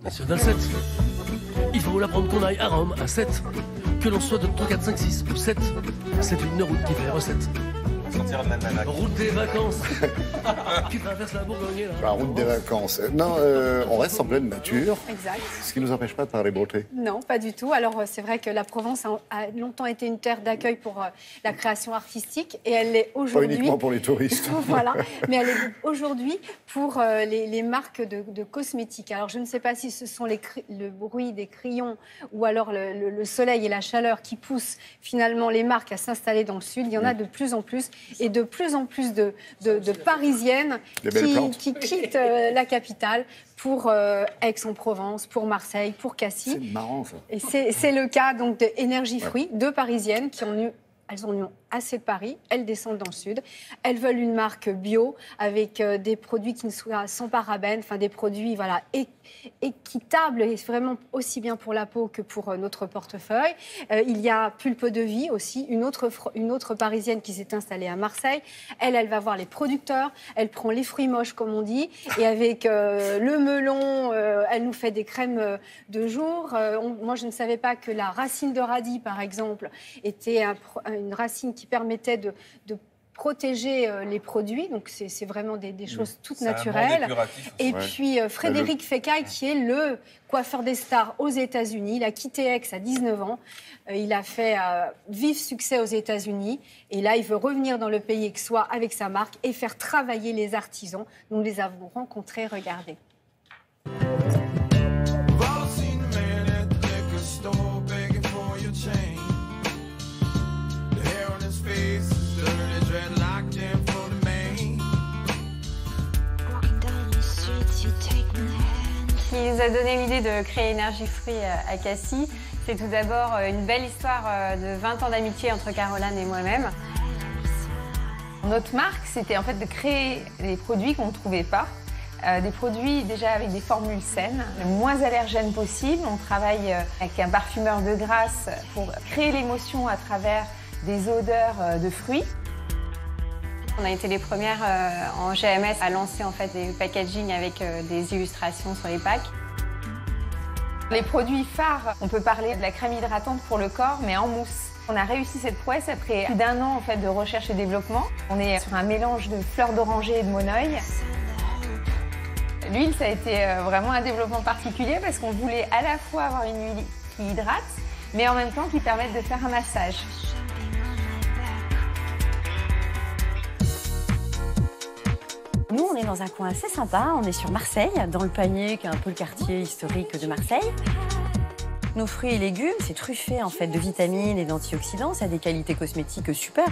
Monsieur Dalset, il faut l'apprendre qu'on aille à Rome à 7. Que l'on soit de 3, 4, 5, 6 ou 7. C'est une route qui fait les recettes. Route des vacances qui traverse la Bourgogne. Là. La route des vacances. Non, on reste en pleine nature. Exact. Ce qui ne nous empêche pas de parler beauté. Non, pas du tout. Alors, c'est vrai que la Provence a longtemps été une terre d'accueil pour la création artistique et elle l'est aujourd'hui. Pas uniquement pour les touristes. Voilà, mais elle est aujourd'hui pour les marques de cosmétiques. Alors, je ne sais pas si ce sont le bruit des crayons ou alors le soleil et la chaleur qui poussent finalement les marques à s'installer dans le sud. Il y en a de plus en plus et de plus en plus de Parisiennes qui quittent la capitale pour Aix-en-Provence, pour Marseille, pour Cassis. C'est marrant, ça. Et c'est le cas donc de Énergie Fruits, deux Parisiennes elles ont eu assez de Paris, elles descendent dans le sud. Elles veulent une marque bio avec des produits qui ne soient sans parabènes, enfin des produits voilà, équitables et vraiment aussi bien pour la peau que pour notre portefeuille. Il y a Pulpe de Vie aussi, une autre Parisienne qui s'est installée à Marseille. Elle va voir les producteurs, elle prend les fruits moches comme on dit et avec le melon, elle nous fait des crèmes de jour. Moi je ne savais pas que la racine de radis par exemple était une racine qui permettait de protéger les produits. Donc, c'est vraiment des choses toutes naturelles. Et puis, Frédéric Fekkai, qui est le coiffeur des stars aux États-Unis. Il a quitté Aix à 19 ans. Il a fait vif succès aux États-Unis. Et là, il veut revenir dans le pays aixois avec sa marque et faire travailler les artisans. Nous les avons rencontrés. Regardez. Ce qui nous a donné l'idée de créer Énergie Fruits à Cassis, c'est tout d'abord une belle histoire de 20 ans d'amitié entre Caroline et moi-même. Notre marque, c'était en fait de créer des produits qu'on ne trouvait pas. Des produits déjà avec des formules saines, le moins allergènes possible. On travaille avec un parfumeur de grâce pour créer l'émotion à travers des odeurs de fruits. On a été les premières en GMS à lancer en fait des packaging avec des illustrations sur les packs. Les produits phares, on peut parler de la crème hydratante pour le corps, mais en mousse. On a réussi cette prouesse après plus d'1 an en fait, de recherche et développement. On est sur un mélange de fleurs d'oranger et de monoeil. L'huile, ça a été vraiment un développement particulier parce qu'on voulait à la fois avoir une huile qui hydrate, mais en même temps qui permette de faire un massage. Nous, on est dans un coin assez sympa, on est sur Marseille, dans le Panier, qui est un peu le quartier historique de Marseille. Nos fruits et légumes, c'est truffé en fait de vitamines et d'antioxydants, ça a des qualités cosmétiques super.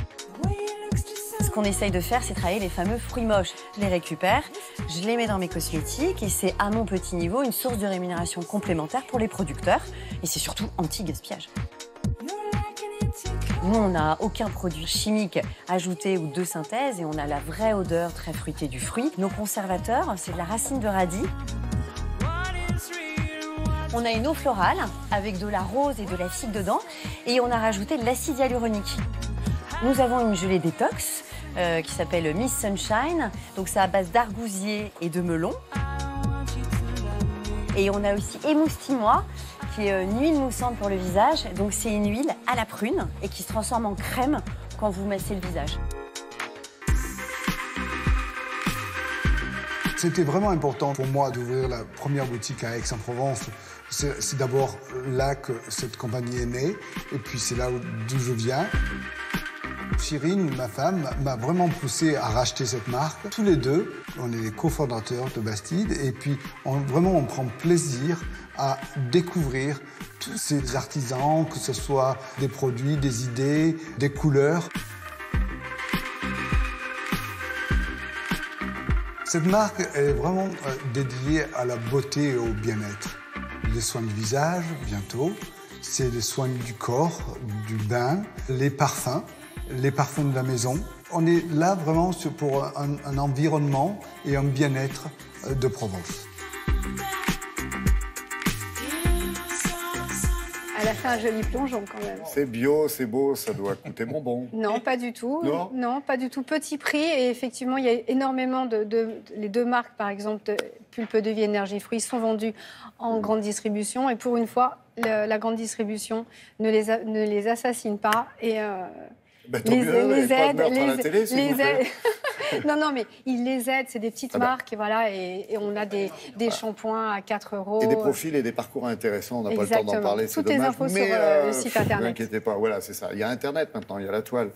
Ce qu'on essaye de faire, c'est travailler les fameux fruits moches. Je les récupère, je les mets dans mes cosmétiques et c'est à mon petit niveau une source de rémunération complémentaire pour les producteurs et c'est surtout anti-gaspillage. Nous, on n'a aucun produit chimique ajouté ou de synthèse et on a la vraie odeur très fruitée du fruit. Nos conservateurs, c'est de la racine de radis. On a une eau florale avec de la rose et de la figue dedans et on a rajouté de l'acide hyaluronique. Nous avons une gelée détox qui s'appelle Miss Sunshine. Donc c'est à base d'argousier et de melon. Et on a aussi Émoustille-moi, qui est une huile moussante pour le visage. Donc c'est une huile à la prune et qui se transforme en crème quand vous massez le visage. C'était vraiment important pour moi d'ouvrir la première boutique à Aix-en-Provence. C'est d'abord là que cette compagnie est née et puis c'est là d'où je viens. Chirine, ma femme, m'a vraiment poussé à racheter cette marque. Tous les deux, on est les cofondateurs de Bastide et puis on prend plaisir à découvrir tous ces artisans, que ce soit des produits, des idées, des couleurs. Cette marque est vraiment dédiée à la beauté et au bien-être. Les soins du visage, bientôt. C'est les soins du corps, du bain, les parfums de la maison. On est là vraiment pour un environnement et un bien-être de Provence. Elle a fait un joli plongeon quand même. C'est bio, c'est beau, ça doit coûter bonbon. Non, pas du tout. Non pas du tout. Petit prix et effectivement, il y a énormément les deux marques, par exemple, de Pulpe de Vie Énergie Fruits sont vendues en grande distribution et pour une fois, la grande distribution ne les assassine pas et les aide, à la télé, s'il vous plaît. Non, mais ils les aident, c'est des petites marques et voilà, et on a des shampoings à 4 €. Et des profils et des parcours intéressants, on n'a pas le temps d'en parler, c'est Toutes les dommage. infos Mais sur le site internet. ne vous inquiétez pas, voilà, c'est ça. Il y a Internet maintenant, il y a la toile.